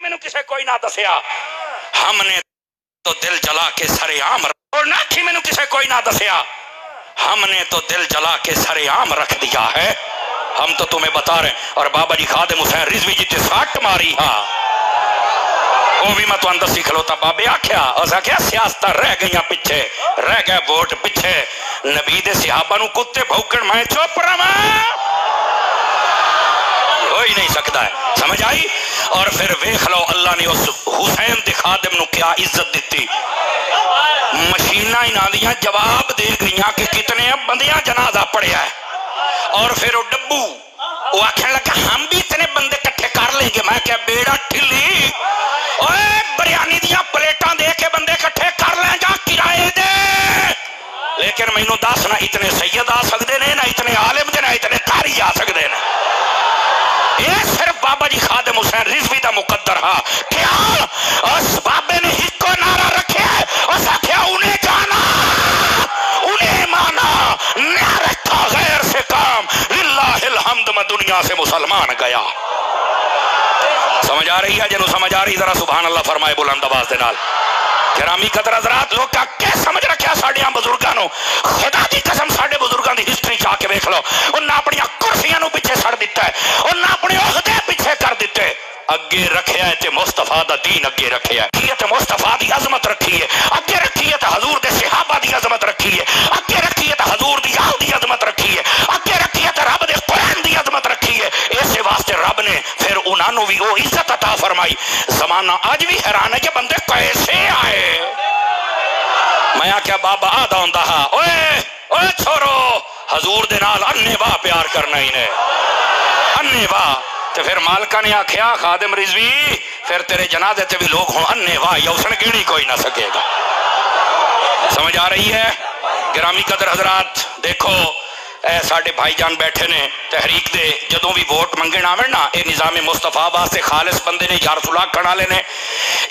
मैनू किसे कोई ना दसिया, हमने तो दिल जला के सरेआम और ना कि मैनू किसे कोई ना दसिया, हमने तो दिल जला के सरेआम रख दिया है, हम तो तुम्हें बता रहे। और बाबा जी खादिम हुसैन रिजवी जी ते सट मारी हा, वो भी मैं तुहानू दसी खलोता बाबे आख्या, उस आख्या सियासत रह गई पिछे, रह गए वोट पिछे, नबी दे सहाबा नू कुत्ते भौंकण मैं चुप रहा, हो ही नहीं सकता है, समझ आई। और फिर वेख लो अल्लाह ने उस हुसैन दे खादिम नू क्या इज्जत दी, मशीना इन्हां दियां जवाब दे गई कि कितने बंदियां जनाजा पढ़िया है। और फिर वो डब्बू वो आखने लगा हम भी इतने बंदे इकट्ठे कर लेंगे, मैं क्या बेड़ा ठिल्ली, ओए बिरयानी दियां प्लेटां दे के बंदे इकट्ठे कर लें जा किराए दे, लेकिन मैनू दस ना इतने सैयद आ सकते ने, ना इतने आलिम दे, ना इतने कारी आ सकते हैं। ये सिर्फ बाबा जी खादिम हुसैन रिजवी का मुकद्दर हा। क्या उस बाबे ने हिको नारा रखे, उस आख्या उन्हें जाना उन्हें माना, ना रखा गैर से काम, लिल्लाहिल हम्द, मैं दुनिया से मुसलमान गया। समझ आ रही है? जिन्हों समझ आ रही जरा सुभान अल्लाह फरमाए बुलंद आवाज दे नाल। गिरामी कदर हज़रात, लोग क्या समझ रखा साडियां बुजुर्गां नूं, खुदा दी कसम साडे बुजुर्गां दी हिस्टरी चा के वेख लो, उन्हें अपनी कुर्सियां नूं पिछे छड़ दिता है, उन्हें अपने ओहदे पिछे कर दिते, अगे रखिया है ते मुस्तफा दा दीन अगे रखिया है, ते मुस्तफा दी अजमत रखी है, अगे रखी है ते हजूर दे सहाबा दी अजमत रखी है, अगे रखी है ते हजूर दी आल दी अजमत रखी है, अगे रखी है ते रब दे कुरान दी अजमत रखी है। इस वास्ते रब ने फिर उन्होंने भी वो इज्जत अता फरमाई। जमाना अज भी हैरान है कि बंदे कैसे आए। मैं आख्या बाबा आदा हुंदा हा, ओए ओए छोरो हजूर दे नाल अन्ने वाह प्यार करना ही ने, अन्ने वाह। तो फिर मालका ने आख्या खादिम रिजवी फिर तेरे जनाजे ते भी लोग हों अन्ने वाह, या उसने गिनी कोई ना सकेगा। समझ आ रही है? गिरामी कदर हजरात, देखो साडे भाईजान बैठे ने तहरीक दे, जदों भी वोट मंगण आवे ना, ये निज़ाम मुस्तफा वास्ते खालिस बंदे ने, या रसूल आखण वाले ने,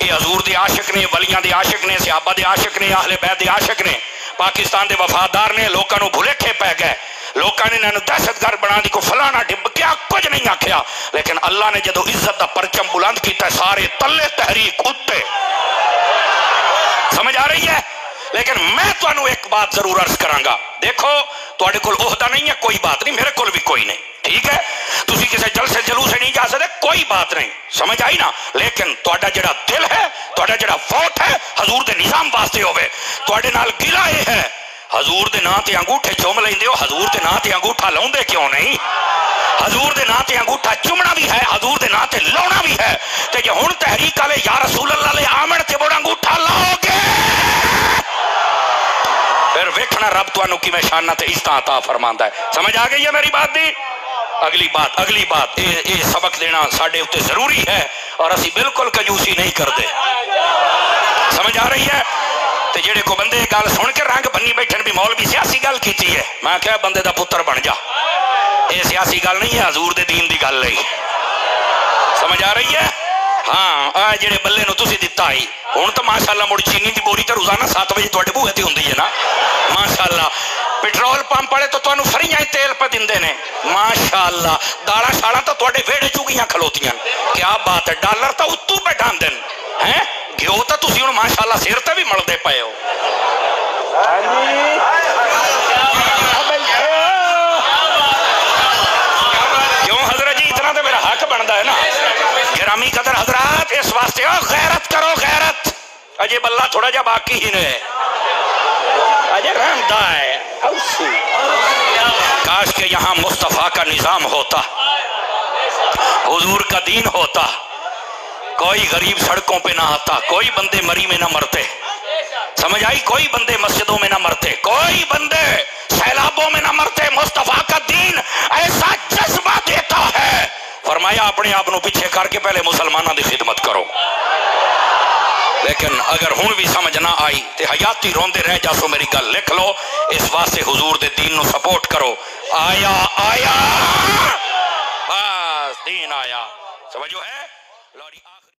ये हजूर दे आशिक ने, वलियां दे आशिक ने, सहाबा दे आशिक ने, अहले बैत दे आशिक ने, पाकिस्तान दे वफादार ने। लोगों को भुलेखे पै गए, लोगों ने इन्होंने दहशतगर्द बना दी, को फलाना डिब क्या कुछ नहीं आख्या, लेकिन अल्लाह ने जदों इज्जत का परचम बुलंद किया सारे तले तहरीक उत्ते। समझ आ रही है? लेकिन मैं तुहानू एक बात जरूर अर्ज करांगा, देखो तुहाडे कोल ओहदा नहीं है, कोई बात नहीं, मेरे कोल भी कोई नहीं, ठीक है, तुसी किसी जलसे जलूस से नहीं जा सकते, कोई बात नहीं, समझ आई ना। लेकिन तुहाडा जिहड़ा दिल है, तुहाडा जिहड़ा वोट है हजूर दे निजाम वास्ते होवे, तुहाडे नाल गिला ये है, हजूर दे नां ते अंगूठे चुम लैंदे हो, हजूर दे नां ते अंगूठा लाउंदे क्यों नहीं? हजूर दे नां ते अंगूठा चुमना भी है, हजूर दे नां ते लाउना भी है, ते जे हुण तहरीक वाले या रसूल अल्लाह ले आमण ते बोड़ अंगूठा लाओगे, फिर वेखना रब तुहानू किवें शाना ते इज्जत अता फरमांदा है। समझ आ गई है मेरी बात दी? अगली बात ये सबक देना साडे उत्ते जरूरी है, और असी बिल्कुल कंजूसी नहीं करते। समझ आ रही है? ते जेड़े को बंदे गल सुन के रंग बनी बैठन भी मौलवी सियासी गल की है, मैं क्या बंदे दा पुत्र बन जा, ये सियासी गल नहीं है, हजूर दे दीन दी गल है। समझ आ रही है? हाँ, आ जेड़े बल्ले नूं तुसीं दित्ता आई, हुण तो माशाअल्लाह मुड़ चीनी दी बोरी तो रोजाना 7 बजे तुहाडे बूहे ते हुंदी है ना, माशाअल्लाह। पेट्रोल पंप वाले तो तुहानू फरियां तेल पे दिंदे ने, माशाअल्लाह। दाला शाला तो तुहाडे वेड़े चुगियां खलोतियां, क्या बात है, डॉलर तो उत्तों पे डांदे हैं, घ्यो तो तुसीं हुण माशाअल्लाह सिर ते भी मलदे पए हो। क्यों हजरत जी, इतना तो मेरा हक बनता है ना। गिरामी कदर हजरात, इस वास्ते गैरत करो, गैरत अजे बल्ला थोड़ा जा बाकी ही ने, अजे रहता है। काश के यहाँ मुस्तफा का निजाम होता, हुजूर का दीन होता, कोई गरीब सड़कों पे ना आता, कोई बंदे मरी में ना मरते, समझ आई, कोई बंदे मस्जिदों में ना मरते, कोई बंदे सैलाबों में ना मरते। मुस्तफा का दीन ऐसा जज्बा देता है, फरमाया अपने आप को पीछे करके पहले मुसलमानों की खिदमत करो। लेकिन अगर हुण भी समझ ना आई तो हयाती रोंदे रह जासो, मेरी गल लिख लो, इस वास्ते हुजूर दे दीन को सपोर्ट करो। आया आया बस दीन आया, समझो है।